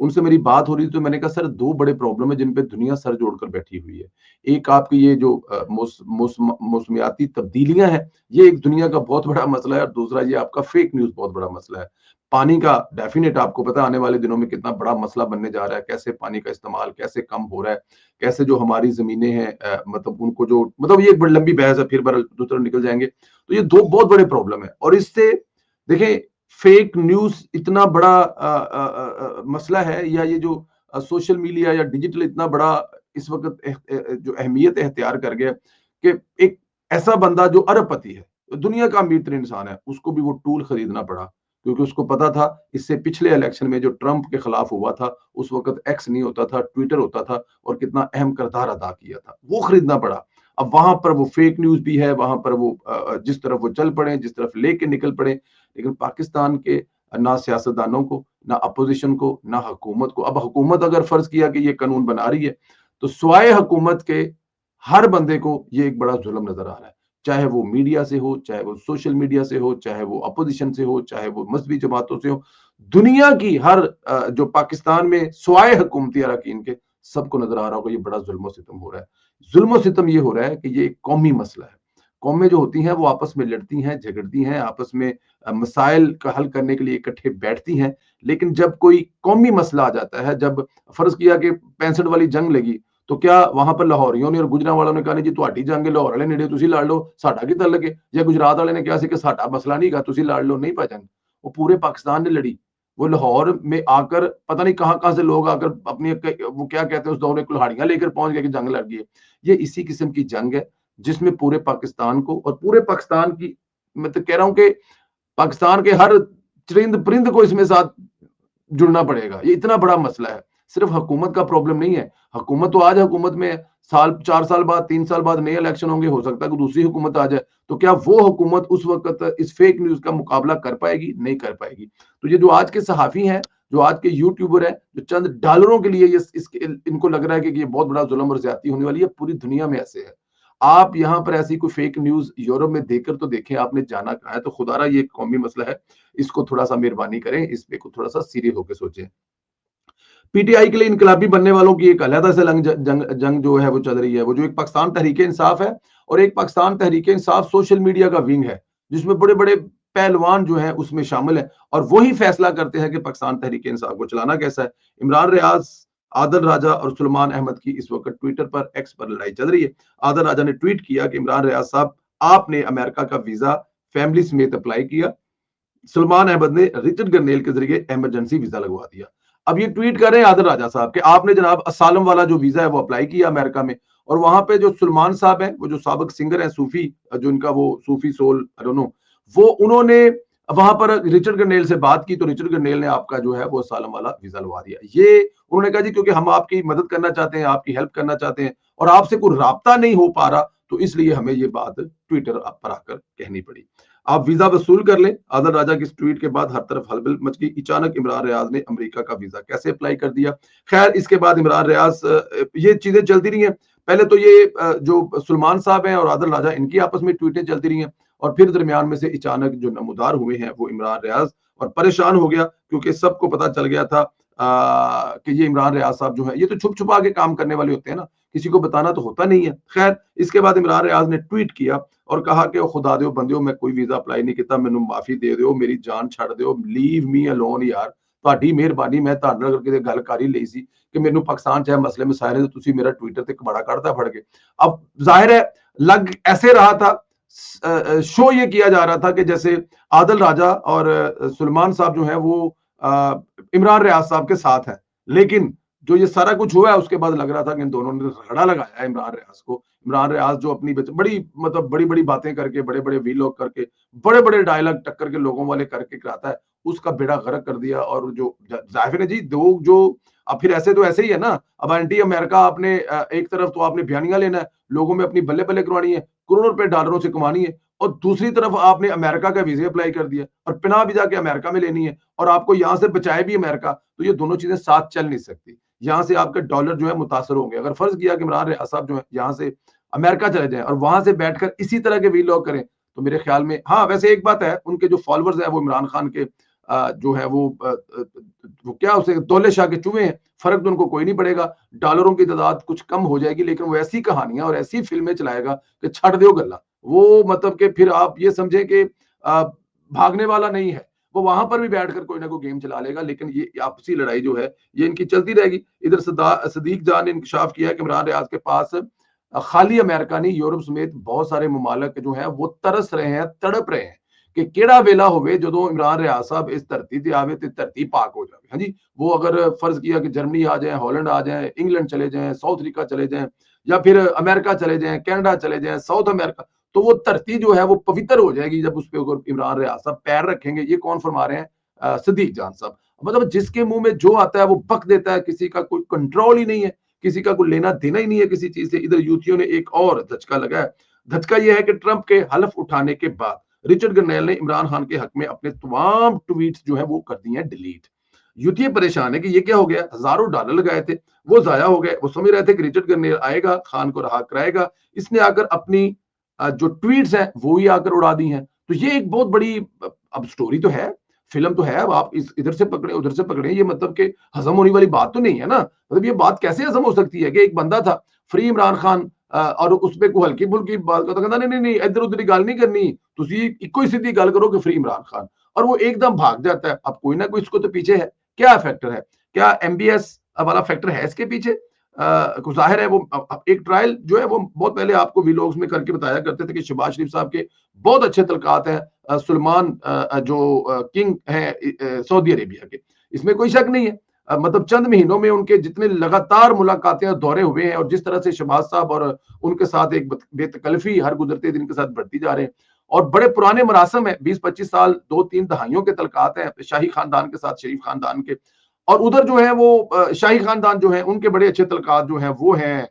ان سے میری بات ہو رہی تھی تو میں نے کہا سر دو بڑے پرابلم ہے جن پہ دنیا سر جوڑ کر بیٹھی ہوئی ہے. ایک آپ کی یہ جو موسمیاتی تبدیلیاں ہیں یہ ایک دنیا کا بہت بڑا مسئلہ ہے, اور دوسرا یہ آپ کا فیک نیوز بہت بڑا مسئلہ ہے. پانی کا ڈیفینیٹ آپ کو پتا آنے والے دنوں میں کتنا بڑا مسئلہ بننے جا رہا ہے, کیسے پانی کا استعمال کیسے کم ہو رہا ہے, کیسے جو ہماری زمینیں ہیں مطلب ان کو جو مطلب یہ ایک بڑی لمبی بحث ہے, پھر دوسرا نکل جائیں گے. تو یہ دو بہت بڑے پرابلم ہیں, اور اس سے دیکھیں فیک نیوز اتنا بڑا مسئلہ ہے, یا یہ جو سوشل میڈیا یا ڈیجیٹل اتنا بڑا اس وقت جو اہمیت اختیار کر گیا کہ ایک ایسا بندہ جو ارب پتی ہے, دنیا کا امیر ترین انسان ہے, اس کو بھی وہ ٹول خریدنا پڑا, کیونکہ اس کو پتا تھا اس سے پچھلے الیکشن میں جو ٹرمپ کے خلاف ہوا تھا اس وقت ایکس نہیں ہوتا تھا, ٹویٹر ہوتا تھا, اور کتنا اہم کردار ادا کیا تھا, وہ خریدنا پڑا. اب وہاں پر وہ فیک نیوز بھی ہے, وہاں پر وہ جس طرف وہ چل پڑے جس طرف لے کے نکل پڑے. لیکن پاکستان کے نہ سیاستدانوں کو, نہ اپوزیشن کو, نہ حکومت کو, اب حکومت اگر فرض کیا کہ یہ قانون بنا رہی ہے تو سوائے حکومت کے ہر بندے کو یہ ایک بڑا ظلم نظر آ رہا ہے, چاہے وہ میڈیا سے ہو, چاہے وہ سوشل میڈیا سے ہو, چاہے وہ اپوزیشن سے ہو, چاہے وہ مذہبی جماعتوں سے ہو. دنیا کی ہر جو پاکستان میں سوائے حکومتی اراکین کے سب کو نظر آ رہا ہوگا یہ بڑا ظلم و ستم ہو رہا ہے. ظلم و ستم یہ ہو رہا ہے کہ یہ ایک قومی مسئلہ ہے. قومیں جو ہوتی ہیں وہ آپس میں لڑتی ہیں, جھگڑتی ہیں, آپس میں مسائل کا حل کرنے کے لیے اکٹھے بیٹھتی ہیں. لیکن جب کوئی قومی مسئلہ آ جاتا ہے, جب فرض کیا کہ 65 والی جنگ لگی تو کیا وہاں پر لاہوریوں نے اور گجرا والوں نے کہا نہیں جی تہاڈی جنگ ہے, لاہور والے نیڑے تسی لڑ لو, ساڈا کی تعلق ہے, یا گجرات والے نے کہا سی کہ ساڈا مسئلہ نہیں گا تسی لڑ لو, نہیں پا جنگ, وہ پورے پاکستان نے لڑی. وہ لاہور میں آ کر پتہ نہیں کہاں سے لوگ آ کر اپنی وہ کیا کہتے ہیں اس دور میں کلہاڑیاں لے کر پہنچ گئے کہ جنگ لڑ گئی ہے. یہ اسی قسم کی جنگ ہے جس میں پورے پاکستان کو اور پورے پاکستان کی, میں تو کہہ رہا ہوں کہ پاکستان کے ہر چرند پرند کو اس میں ساتھ جڑنا پڑے گا. یہ اتنا بڑا مسئلہ ہے, صرف حکومت کا پرابلم نہیں ہے. حکومت تو آج حکومت میں 4 سال بعد 3 سال بعد نئے الیکشن ہوں گے, ہو سکتا ہے کہ دوسری حکومت آ جائے, تو کیا وہ حکومت اس وقت اس فیک نیوز کا مقابلہ کر پائے گی؟ نہیں کر پائے گی. تو یہ جو آج کے صحافی ہیں, جو آج کے یوٹیوبر ہیں, جو چند ڈالروں کے لیے ان کو لگ رہا ہے کہ یہ بہت بڑا ظلم اور زیادتی ہونے والی ہے, پوری دنیا میں ایسے ہے. آپ یہاں پر ایسی کوئی فیک نیوز یورپ میں دیکھ کر تو دیکھیں, آپ نے جانا کہاں ہے. تو خدا را یہ قومی مسئلہ ہے, اس کو تھوڑا سا مہربانی کریں, اس پہ تھوڑا سا سیریس ہو کے سوچیں. پی ٹی آئی کے لیے انقلابی بننے والوں کی ایک علیحدہ سے جنگ جو ہے وہ چل رہی ہے. وہ جو ایک پاکستان تحریک انصاف ہے اور ایک پاکستان تحریک انصاف سوشل میڈیا کا ونگ ہے, جس میں بڑے بڑے پہلوان جو ہیں اس میں شامل ہیں, اور وہی فیصلہ کرتے ہیں کہ پاکستان تحریک انصاف کو چلانا کیسا ہے. عمران ریاض, عادل راجہ اور سلمان احمد کی اس وقت ٹویٹر پر ایکس پر لڑائی چل رہی ہے. عادل راجہ نے ٹویٹ کیا کہ عمران ریاض صاحب آپ نے امریکہ کا ویزا فیملی سمیت اپلائی کیا, سلمان احمد نے رچرڈ گرنیل کے ذریعے ایمرجنسی ویزا لگوا دیا. اب یہ ٹویٹ کر رہے ہیں عادل راجہ صاحب کہ آپ نے جناب اسالم والا جو ویزا ہے وہ اپلائی کیا امریکہ میں, اور وہاں پہ جو سلمان صاحب ہیں, وہ جو سابق سنگر ہیں صوفی, جو ان کا وہ صوفی سول وہ انہوں نے وہاں پر رچرڈ گرنیل سے بات کی, تو رچرڈ گرنیل نے آپ کا جو ہے وہ اسالم والا ویزا لگوا دیا. یہ انہوں نے کہا جی کیونکہ ہم آپ کی مدد کرنا چاہتے ہیں, آپ کی ہیلپ کرنا چاہتے ہیں, اور آپ سے کوئی رابطہ نہیں ہو پا رہا, تو اس لیے ہمیں یہ بات ٹویٹر پر آ کر کہنی پڑی. آپ ویزا وصول کر لیں. عادل راجہ کی اس ٹویٹ کے بعد ہر طرف ہلبل مچ گئی. اچانک عمران ریاض نے امریکہ کا ویزا کیسے اپلائی کر دیا؟ خیر اس کے بعد عمران ریاض, یہ چیزیں چلتی رہی ہیں. پہلے تو یہ جو سلمان صاحب ہیں اور عادل راجہ, ان کی آپس میں ٹویٹیں چلتی رہی ہیں, اور پھر درمیان میں سے اچانک جو نمودار ہوئے ہیں وہ عمران ریاض, اور پریشان ہو گیا کیونکہ سب کو پتا چل گیا تھا کہ یہ عمران ریاض صاحب جو ہے یہ تو چھپ چھپا کے کام کرنے والے ہوتے ہیں نا, کسی کو بتانا تو ہوتا نہیں ہے. خیر اس کے بعد عمران ریاض نے ٹویٹ کیا اور کہا کہ خدا دیو بندیو میں کوئی ویزا اپلائی نہیں کیتا, مینوں معافی دے دیو, میری جان چھڑ دیو, لیو می الون یار, تہاڈی مہربانی, میں تہاڈے نال کتے گل کر ہی لئی سی کہ مینوں پاکستان چاہے مسئلے مسائل ہیں تو تسی میرا ٹویٹر تے کباڑا کڑدا پھڑ کے. اب ظاہر ہے لگ ایسے رہا تھا, شو یہ کیا جا رہا تھا کہ جیسے عادل راجہ اور سلمان صاحب جو ہیں وہ عمران ریاض صاحب کے ساتھ ہیں, لیکن جو یہ سارا کچھ ہوا ہے اس کے بعد لگ رہا تھا کہ ان دونوں نے رگڑا لگایا ہے عمران ریاض کو. عمران ریاض جو اپنی بڑی بڑی باتیں کر کے, بڑے بڑے ویلاگ کر کے, بڑے بڑے ڈائلاگ ٹکر کے لوگوں والے کر کے کراتا ہے, اس کا بیڑا غرق کر دیا. اور جو ظاہر ہے جی دو جو اب پھر ایسے تو ایسے ہی ہے نا, اب اینٹی امریکہ آپ نے ایک طرف تو آپ نے بیانیاں لینا ہے, لوگوں میں اپنی بلے بلے کروانی ہے, کروڑوں روپے ڈالروں سے کمانی ہے, اور دوسری طرف آپ نے امریکہ کا ویزے اپلائی کر دیا اور پناہ بھی جا کے امریکہ میں لینی ہے, اور آپ کو یہاں سے بچائے بھی امریکہ. تو یہ دونوں چیزیں ساتھ چل نہیں سکتی. یہاں سے آپ کے ڈالر جو ہے متاثر ہوں گے. اگر فرض کیا کہ عمران ریاض صاحب جو ہے یہاں سے امریکہ چلے جائیں اور وہاں سے بیٹھ کر اسی طرح کے ویلاگ کریں, تو میرے خیال میں ہاں ویسے ایک بات ہے, ان کے جو فالوورز ہیں وہ عمران خان کے جو ہے وہ کیا اسے دولے شاہ کے چوہے ہیں، فرق تو ان کو کوئی نہیں پڑے گا، ڈالروں کی تعداد کچھ کم ہو جائے گی، لیکن وہ ایسی کہانیاں اور ایسی فلمیں چلائے گا کہ چھڑ دیو گلا، وہ مطلب کہ پھر آپ یہ سمجھیں کہ بھاگنے والا نہیں ہے، وہ وہاں پر بھی بیٹھ کر کوئی نہ کوئی گیم چلا لے گا، لیکن یہ آپسی لڑائی جو ہے یہ ان کی چلتی رہے گی۔ ادھر صدیق جان نے انکشاف کیا کہ عمران ریاض کے پاس خالی امریکہ نہیں، یورپ سمیت بہت سارے ممالک جو ہیں وہ ترس رہے ہیں، تڑپ رہے ہیں کہ کیڑا ویلا ہوئے جدو عمران ریاض صاحب اس دھرتی تے آوے تے دھرتی پاک ہو جائے۔ ہاں جی، وہ اگر فرض کیا کہ جرمنی آ جائیں، ہالینڈ آ جائیں، انگلینڈ چلے جائیں، ساؤتھ افریقہ چلے جائیں، یا پھر امریکہ چلے جائیں، کینیڈا چلے جائیں، ساؤتھ امریکہ، تو وہ دھرتی جو ہے وہ پوتر ہو جائے گی جب اس پہ عمران ریاض صاحب پیر رکھیں گے۔ یہ کون فرما رہے ہیں؟ صدیق جان صاحب۔ مطلب جس کے منہ میں جو آتا ہے وہ بک دیتا ہے، کسی کا کوئی کنٹرول ہی نہیں ہے، کسی کا کوئی لینا دینا ہی نہیں ہے کسی چیز سے۔ ادھر یوتھیوں نے ایک اور دھچکا لگا ہے، دھچکا یہ ہے کہ ٹرمپ کے حلف اٹھانے کے بعد رچرڈ گرنیل نے عمران خان کے حق میں اپنے تمام ٹویٹس جو ہیں وہ کر دیے ہیں ڈیلیٹ۔ یوتھی پریشان ہے کہ یہ کیا ہو گیا، ہزاروں ڈالر لگائے تھے وہ ضائع ہو گئے، وہ سمجھ رہے تھے کہ رچرڈ گرنیل آئے گا خان کو رہا کرائے گا، اس نے آ کر اپنی جو ٹویٹس ہیں وہی آ کر اڑا دی ہیں۔ تو یہ ایک بہت بڑی اب سٹوری تو ہے، فلم تو ہے، اب آپ ادھر سے پکڑے ادھر سے پکڑے، یہ مطلب کہ ہضم ہونے والی بات تو نہیں ہے نا۔ مطلب یہ بات کیسے ہضم ہو سکتی ہے کہ ایک بندہ تھا فری عمران خان اور اس پہ کوئی ہلکی پھلکی بات کرتا، کہتا نہیں ادھر ادھر کی گل نہیں کرنی، تسی ایکو ہی سیدھی گل کرو کہ فری عمران خان، اور وہ ایک دم بھاگ جاتا ہے۔ اب کوئی نہ کوئی اس کو تو پیچھے ہے، کیا فیکٹر ہے؟ کیا ایم بی ایس والا فیکٹر ہے اس کے پیچھے؟ ظاہر ہے وہ ایک ٹرائل جو ہے وہ بہت پہلے آپ کو ویلوگز میں کر کے بتایا کرتے تھے کہ شہباز شریف صاحب کے بہت اچھے تعلقات ہیں سلمان جو کنگ ہیں سعودی عربیہ کے، اس میں کوئی شک نہیں ہے۔ مطلب چند مہینوں میں ان کے جتنے لگاتار ملاقاتیں اور دورے ہوئے ہیں، اور جس طرح سے شہباز صاحب اور ان کے ساتھ ایک بے تکلفی ہر گزرتے دن کے ساتھ بڑھتی جا رہے ہیں، اور بڑے پرانے مراسم ہیں، 20-25 سال 2-3 دہائیوں کے تعلقات ہیں شاہی خاندان کے ساتھ، شریف خاندان کے، اور ادھر جو ہے وہ شاہی خاندان جو ہے ان کے بڑے اچھے تعلقات جو ہیں وہ ہیں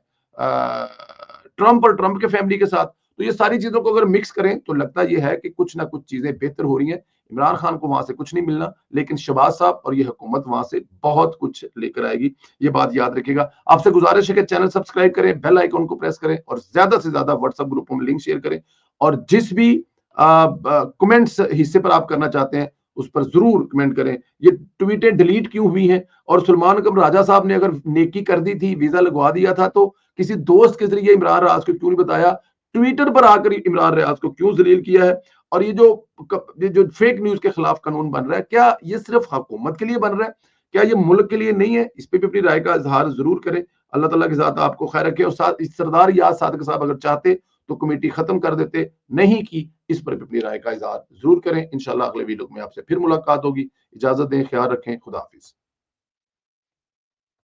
ٹرمپ اور ٹرمپ کے فیملی کے ساتھ۔ تو یہ ساری چیزوں کو اگر مکس کریں تو لگتا یہ ہے کہ کچھ نہ کچھ چیزیں بہتر ہو رہی ہیں۔ عمران خان کو وہاں سے کچھ نہیں ملنا، لیکن شہباز صاحب اور یہ حکومت وہاں سے بہت کچھ لے کر آئے گی، یہ بات یاد رکھے گا۔ آپ سے گزارش ہے کہ چینل سبسکرائب کریں، بیل آئیکن کو پریس کریں، اور زیادہ سے زیادہ واٹس ایپ گروپوں میں لنک شیئر کریں، اور جس بھی کمنٹس حصے پر آپ کرنا چاہتے ہیں اس پر ضرور کمنٹ کریں۔ یہ ٹویٹیں ڈیلیٹ کیوں ہوئی ہیں، اور سلمان اکرم راجہ صاحب نے اگر نیکی کر دی تھی، ویزا لگوا دیا تھا، تو کسی دوست کے ذریعے عمران ریاض کو کیوں نہیں بتایا، ٹویٹر پر آ کر عمران ریاض کو کیوں ذلیل کیا ہے؟ اور یہ جو فیک نیوز کے خلاف قانون بن رہا ہے، کیا یہ صرف حکومت کے لیے بن رہا ہے؟ کیا یہ ملک کے لیے نہیں ہے؟ اس پہ بھی اپنی رائے کا اظہار ضرور کریں۔ اللہ تعالیٰ کی ذات آپ کو خیر رکھے۔ اور سردار یاد صادق صاحب اگر چاہتے تو کمیٹی ختم کر دیتے، نہیں کی، اس پر بھی اپنی رائے کا اظہار ضرور کریں۔ انشاءاللہ اگلے ویڈیو میں آپ سے پھر ملاقات ہوگی۔ اجازت دیں، خیال رکھیں، خدا حافظ۔